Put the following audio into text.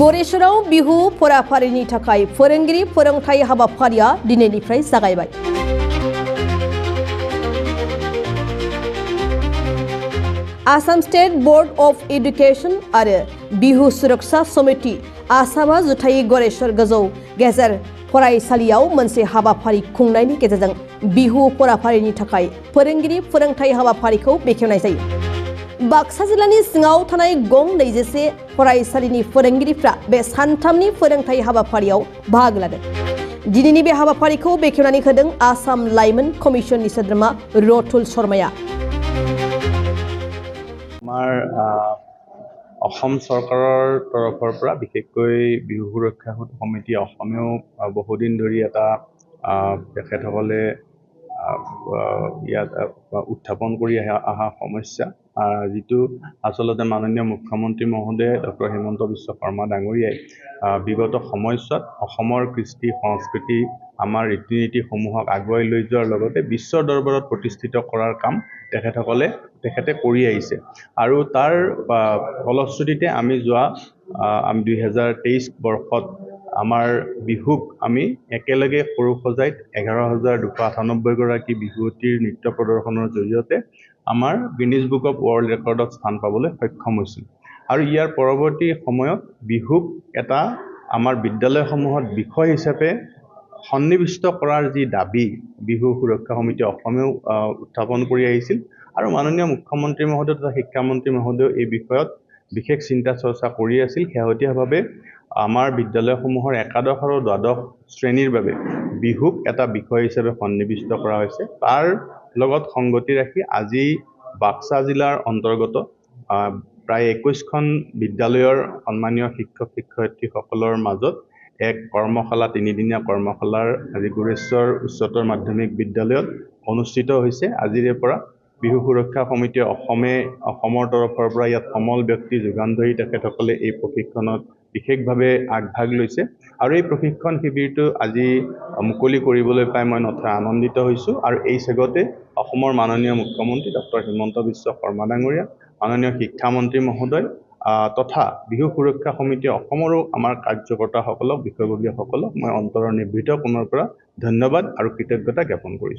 गरेश्वराव बिहु फराफारिनि थाखाय फोरोंगिरि फोरोंथाय हाबाफारिया दिनैनिफ्राय जागायबाय। Assam state board of education आरो बिहु सुरक्षा समिति आसामा जुथायै गरेश्वर गोजौ गेजेर फरायसालियाव मोनसे हाबाफारि खुंनायनि गेजेरजों बिहु फराफारिनि थाखाय फोरोंगिरि फोरोंथाय हाबाफारिखौ बेखेवनाय जायो। बाक्सा जिल्लानि सिङाव थानाय गं 21 फरायसालिनि फोरोंगिरिफ्रा बे सानथामनि फोरोंथाय हाबाफारियाव बाहागो लादों। दिनैनि बे हाबाफारिखौ बेखेवनानै होदों आसाम लाइमोन कमिसननि सोद्रोमा रतुल शर्माया। আমাৰ অসম চৰকাৰৰ তৰফৰ পৰা বিশেষকৈ বিহু সুৰক্ষা সমিতি অসমেও বহুদিন ধৰি এটা তেখেতসকলে ইয়াত উত্থাপন কৰি অহা সমস্যা যিটো আচলতে মাননীয় মুখ্যমন্ত্ৰী মহোদয় ডক্টৰ হিমন্ত বিশ্ব শৰ্মা ডাঙৰীয়াই বিগত সময়ছোৱাত অসমৰ কৃষ্টি সংস্কৃতি আমাৰ ৰীতি নীতিসমূহক আগুৱাই লৈ যোৱাৰ লগতে বিশ্বৰ দৰবাৰত প্ৰতিষ্ঠিত কৰাৰ কাম তেখেতে কৰি আহিছে আৰু তাৰ ফলশ্ৰুতিতে আমি যোৱা 2023 বৰ্ষত আমাৰ বিহুক আমি একেলগে সৰু সজাইত 11,298 গৰাকী বিহুৱতীৰ নৃত্য প্ৰদৰ্শনৰ জৰিয়তে আমাৰ গিনিজ বুক অফ ৱৰ্ল্ড ৰেকৰ্ডত স্থান পাবলৈ সক্ষম হৈছিল। আৰু ইয়াৰ পৰৱৰ্তী সময়ত বিহুক এটা আমাৰ বিদ্যালয়সমূহত বিষয় হিচাপে সন্নিৱিষ্ট কৰাৰ যি দাবী বিহু সুৰক্ষা সমিতি অসমেও উত্থাপন কৰি আহিছিল আৰু মাননীয় মুখ্যমন্ত্ৰী মহোদয় তথা শিক্ষামন্ত্ৰী মহোদয় এই বিষয়ত বিশেষ চিন্তা চৰ্চা কৰি আছিল। শেহতীয়াভাৱে আমাৰ বিদ্যালয়সমূহৰ একাদশ আৰু দ্বাদশ শ্ৰেণীৰ বাবে বিহুক এটা বিষয় হিচাপে সন্নিৱিষ্ট কৰা হৈছে। তাৰ লগত সংগতি ৰাখি আজি বাক্সা জিলাৰ অন্তৰ্গত প্ৰায় 21খন বিদ্যালয়ৰ সন্মানীয় শিক্ষক শিক্ষয়িত্ৰীসকলৰ মাজত এক কৰ্মশালা 3দিনীয়া কৰ্মশালাৰ আজি গুৰেশ্বৰ উচ্চতৰ মাধ্যমিক বিদ্যালয়ত অনুষ্ঠিত হৈছে। আজিৰে পৰা বিহু সুৰক্ষা সমিতি অসমৰ তৰফৰ পৰা ইয়াত সমল ব্যক্তি যোগান ধৰি তেখেতসকলে এই প্ৰশিক্ষণত বিশেষভাৱে আগভাগ লৈছে আৰু এই প্ৰশিক্ষণ শিবিৰটো আজি মুকলি কৰিবলৈ পাই মই নথৈ আনন্দিত হৈছোঁ। আৰু এই চেগতে অসমৰ মাননীয় মুখ্যমন্ত্ৰী ডক্টৰ হিমন্ত বিশ্ব শৰ্মা ডাঙৰীয়া, মাননীয় শিক্ষামন্ত্ৰী মহোদয় তথা বিহু সুৰক্ষা সমিতি অসমৰো আমাৰ কাৰ্যকৰ্তাসকলক বিষয়ববীয়াসকলক মই অন্তৰৰ নিভৃত কোণৰ পৰা ধন্যবাদ আৰু কৃতজ্ঞতা জ্ঞাপন কৰিছোঁ।